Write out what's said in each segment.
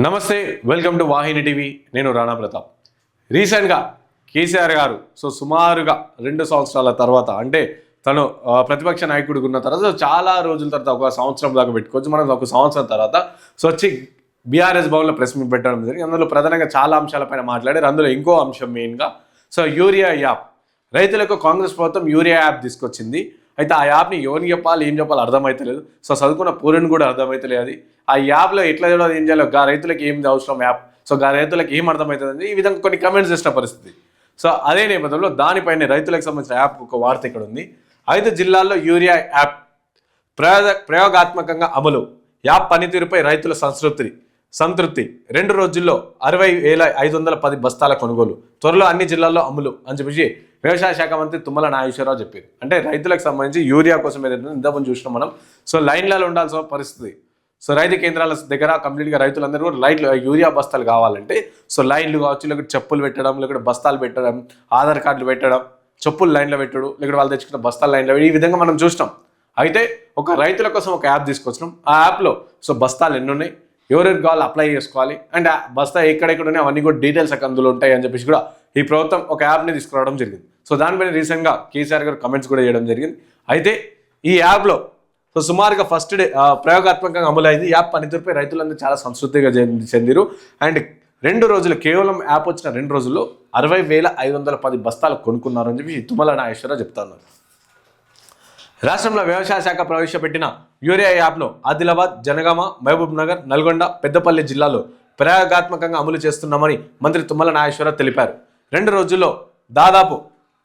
నమస్తే, welcome to Vahini TV. నేను రాణా ప్రతాప్. రీసెంట్గా కేసీఆర్ గారు సుమారుగా 2 సంవత్సరాల తర్వాత, అంటే తను ప్రతిపక్ష నాయకుడిగా ఉన్న తర్వాత చాలా రోజుల తర్వాత, ఒక సంవత్సరం దాకా పెట్టుకోవచ్చు మనం, ఒక సంవత్సరం తర్వాత వచ్చి బీఆర్ఎస్ భవన్లో ప్రెస్ మీట్ పెట్టడం జరిగింది. అందులో ప్రధానంగా చాలా అంశాలపైన మాట్లాడారు. అందులో ఇంకో అంశం మెయిన్గా యూరియా యాప్. రైతులకు కాంగ్రెస్ ప్రభుత్వం యూరియా యాప్ తీసుకొచ్చింది. అయితే ఆ యాప్ని ఎవరికి చెప్పాలి, ఏం చెప్పాలి అర్థమవుతలేదు. చదువుకున్న పూరని కూడా అర్థమవుతలేదు. అది ఆ యాప్లో ఎట్లా చూడాలి, ఏం చేయాలి, రైతులకు ఏం అవసరం యాప్, రైతులకు ఏం అర్థమవుతుంది, ఈ విధంగా కొన్ని కమెంట్స్ చేసిన పరిస్థితి. అదే నేపథ్యంలో దానిపైన రైతులకు సంబంధించిన యాప్ ఒక వార్త ఇక్కడ ఉంది. 5 జిల్లాల్లో యూరియా యాప్ ప్రయోగాత్మకంగా అమలు. యాప్ పనితీరుపై రైతుల సంతృప్తి. 2 రోజుల్లో 60,510 బస్తాల కొనుగోలు. త్వరలో అన్ని జిల్లాల్లో అమలు అని చెప్పేసి వ్యవసాయ శాఖ మంత్రి తుమ్మల నాగేశ్వరరావు చెప్పారు. అంటే రైతులకు సంబంధించి యూరియా కోసం ఏదైతే ఇంతకుముందు చూసినాం మనం. లైన్లలో ఉండాల్సిన పరిస్థితి. రైతు కేంద్రాల దగ్గర కంప్లీట్గా రైతులందరూ కూడా యూరియా బస్తాలు కావాలంటే లైన్లు కావచ్చు, లేకపోతే చెప్పులు పెట్టడం, లేకపోతే బస్తాలు పెట్టడం, ఆధార్ కార్డులు పెట్టడం, చెప్పులు లైన్లో పెట్టడం, లేకపోతే వాళ్ళు తెచ్చుకున్న బస్తాలు లైన్లో, ఈ విధంగా మనం చూసినాం. అయితే ఒక రైతుల కోసం ఒక యాప్ తీసుకొచ్చినాం. ఆ యాప్లో బస్తాలు ఎన్ని ఉన్నాయి, ఎవరెవరికి కావాలి అప్లై చేసుకోవాలి, అండ్ బస్తా ఎక్కడెక్కడ ఉన్నాయి అవన్నీ కూడా డీటెయిల్స్ అందులో ఉంటాయి అని చెప్పేసి కూడా ఈ ప్రభుత్వం ఒక యాప్ని తీసుకురావడం జరిగింది. దానిపైన రీసెంట్గా కేసీఆర్ గారు కమెంట్స్ కూడా చేయడం జరిగింది. అయితే ఈ యాప్లో సుమారుగా ఫస్ట్ డే ప్రయోగాత్మకంగా అమలైంది. యాప్ పనితీరుపై రైతులందరూ చాలా సంతృప్తిగా చెందిరు. అండ్ 2 రోజులు, కేవలం యాప్ వచ్చిన 2 రోజుల్లో 60,510 బస్తాలు కొనుక్కున్నారు అని చెప్పి తుమ్మల నాగేశ్వరరావు చెప్తున్నారు. రాష్ట్రంలో వ్యవసాయ శాఖ ప్రవేశపెట్టిన యూరియా యాప్ను ఆదిలాబాద్, జనగామ, మహబూబ్ నగర్, నల్గొండ, పెద్దపల్లి జిల్లాలో ప్రయోగాత్మకంగా అమలు చేస్తున్నామని మంత్రి తుమ్మల నాగేశ్వరరావు తెలిపారు. 2 రోజుల్లో దాదాపు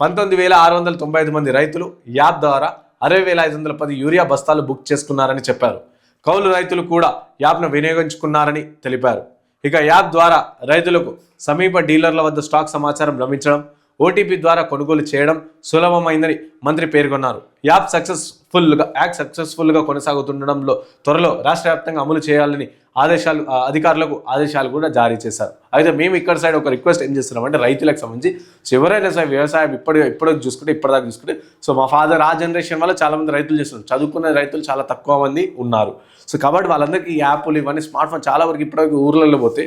19,695 మంది రైతులు యాప్ ద్వారా 60,510 యూరియా బస్తాలు బుక్ చేసుకున్నారని చెప్పారు. కౌలు రైతులు కూడా యాప్ను వినియోగించుకున్నారని తెలిపారు. ఇక యాప్ ద్వారా రైతులకు సమీప డీలర్ల వద్ద స్టాక్ సమాచారం లభించడం, ఓటీపీ ద్వారా కొనుగోలు చేయడం సులభమైందని మంత్రి పేర్కొన్నారు. యాప్ సక్సెస్ఫుల్గా కొనసాగుతుండడంలో త్వరలో రాష్ట్ర వ్యాప్తంగా అమలు చేయాలని అధికారులకు ఆదేశాలు కూడా జారీ చేశారు. అయితే మేము ఇక్కడ సైడ్ ఒక రిక్వెస్ట్ ఏం చేస్తున్నాం అంటే, రైతులకు సంబంధించి ఎవరైనా సరే వ్యవసాయం ఇప్పటిదాకా చూసుకుంటే మా ఫాదర్ ఆ జనరేషన్ వల్ల చాలా మంది రైతులు చేస్తున్నారు. చదువుకున్న రైతులు చాలా తక్కువ మంది ఉన్నారు. కాబట్టి వాళ్ళందరికీ ఈ యాప్లు ఇవన్నీ స్మార్ట్ ఫోన్ చాలా వరకు ఇప్పటివరకు ఊర్లలో పోతే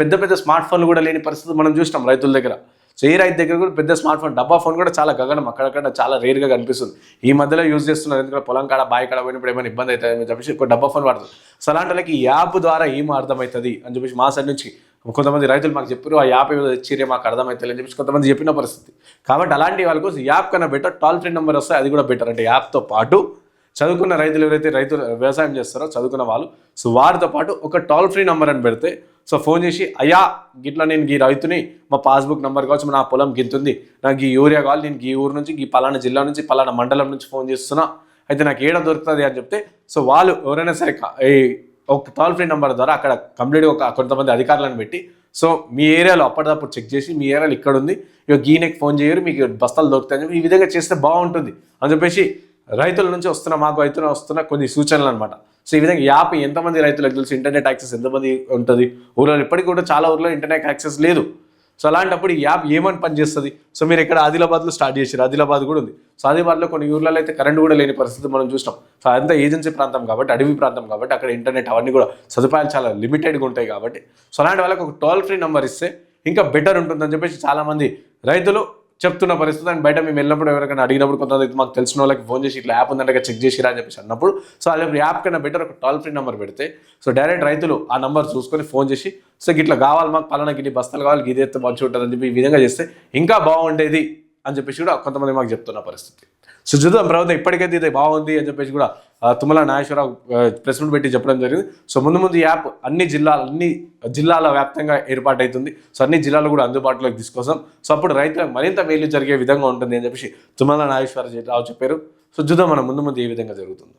పెద్ద స్మార్ట్ ఫోన్లు కూడా లేని పరిస్థితి మనం చూసినాం రైతుల దగ్గర. ఏ రైతు దగ్గర కూడా పెద్ద స్మార్ట్ ఫోన్, డబ్బా ఫోన్ కూడా చాలా గగనం, అక్కడక్కడ చాలా రేర్గా కనిపిస్తుంది. ఈ మధ్యలో యూజ్ చేస్తున్నారు, ఎందుకంటే పొలం కాడ బావి కాడ పోయినప్పుడు ఏమైనా ఇబ్బంది అవుతుంది అని చెప్పేసి ఒక డబ్బా ఫోన్ వాడుతుంది. అలాంటి వాళ్ళకి ఈ యాప్ ద్వారా ఏం అర్థమవుతుంది అని చెప్పేసి మా సైడ్ నుంచి కొంతమంది రైతులు మాకు చెప్పారు, ఆ యాప్ ఏదో తెచ్చిరే మాకు అర్థమవుతుంది అని చెప్పేసి కొంతమంది చెప్పిన పరిస్థితి. కాబట్టి అలాంటి వాళ్ళ కోసం యాప్ కన్నా బెటర్, టోల్ ఫ్రీ నెంబర్ వస్తే అది కూడా బెటర్. అంటే యాప్తో పాటు చదువుకున్న రైతులు ఎవరైతే వ్యవసాయం చేస్తారో చదువుకున్న వాళ్ళు, వారితో పాటు ఒక టోల్ ఫ్రీ నెంబర్ అని పెడితే ఫోన్ చేసి, అయ్యా గిట్లా నేను ఈ రైతుని, మా పాస్బుక్ నెంబర్ కావచ్చు, నా పొలం గింతుంది, నాకు ఈ యూరియా కావాలి, నేను ఈ ఊరు నుంచి, ఈ పలానా జిల్లా నుంచి, పలానా మండలం నుంచి ఫోన్ చేస్తున్నా, అయితే నాకు ఏడ దొరుకుతుంది అని చెప్తే వాళ్ళు ఎవరైనా సరే ఒక టోల్ ఫ్రీ నెంబర్ ద్వారా అక్కడ కంప్లీట్గా కొంతమంది అధికారులను పెట్టి మీ ఏరియాలో అప్పటిదప్పుడు చెక్ చేసి, మీ ఏరియాలో ఇక్కడ ఉంది, గీనెకి ఫోన్ చేయరు, మీకు బస్తాలు దొరుకుతాయని చెప్పి ఈ విధంగా చేస్తే బాగుంటుంది అని చెప్పేసి రైతుల నుంచి వస్తున్న కొన్ని సూచనలు అనమాట. ఈ విధంగా యాప్ ఎంతమంది రైతులకు తెలుసు, ఇంటర్నెట్ యాక్సెస్ ఎంతమంది ఉంటుంది ఊళ్ళో, ఇప్పటికీ కూడా చాలా ఊర్లో ఇంటర్నెట్ యాక్సెస్ లేదు. అలాంటప్పుడు ఈ యాప్ ఏమని పనిచేస్తుంది. మీరు ఇక్కడ ఆదిలాబాద్లో స్టార్ట్ చేశారు, ఆదిలాబాద్ కూడా ఉంది. ఆదిలాబాద్లో కొన్ని ఊర్లలో అయితే కరెంట్ కూడా లేని పరిస్థితి మనం చూసినాం. అదంతా ఏజెన్సీ ప్రాంతం కాబట్టి, అడవి ప్రాంతం కాబట్టి అక్కడ ఇంటర్నెట్ అవన్నీ కూడా సదుపాయాలు చాలా లిమిటెడ్గా ఉంటాయి కాబట్టి అలాంటి వాళ్ళకి ఒక టోల్ ఫ్రీ నెంబర్ ఇస్తే ఇంకా బెటర్ ఉంటుందని చెప్పేసి చాలామంది రైతులు చెప్తున్న పరిస్థితి. అండ్ బయట మేము వెళ్ళినప్పుడు ఎవరికైనా అడిగినప్పుడు కొంతమంది మాకు తెలిసిన వాళ్ళకి ఫోన్ చేసి ఇట్లా యాప్ ఉందంటే చెక్ చేసిరా అని చెప్పేసి అన్నప్పుడు అలాంటి యాప్ కన్నా బెటర్ ఒక టోల్ ఫ్రీ నెంబర్ పెడితే డైరెక్ట్ రైతులు ఆ నెంబర్ చూసుకొని ఫోన్ చేసి ఇట్లా కావాలి మాకు పలానా గిన్ని బస్తాలు కావాలి, గిది ఎత్తే మంచిగా ఉంటుంది అని చెప్పి ఈ విధంగా చేస్తే ఇంకా బాగుండేది అని చెప్పేసి కూడా కొంతమంది మాకు చెప్తున్న పరిస్థితి. చూద్దాం ప్రభుత్వం ఇప్పటికైతే ఇది బాగుంది అని చెప్పేసి కూడా తుమ్మల నాగేశ్వరరావు ప్రెస్ మీట్ పెట్టి చెప్పడం జరిగింది. ముందు యాప్ అన్ని జిల్లాల వ్యాప్తంగా ఏర్పాటవుతుంది. అన్ని జిల్లాలు కూడా అందుబాటులోకి తీసుకొస్తాం. అప్పుడు రైతులకు మరింత మేలు జరిగే విధంగా ఉంటుంది అని చెప్పేసి తుమ్మల నాగేశ్వరరావు చెప్పారు. చూద్దాం మనం ముందు ఏ విధంగా జరుగుతుందో.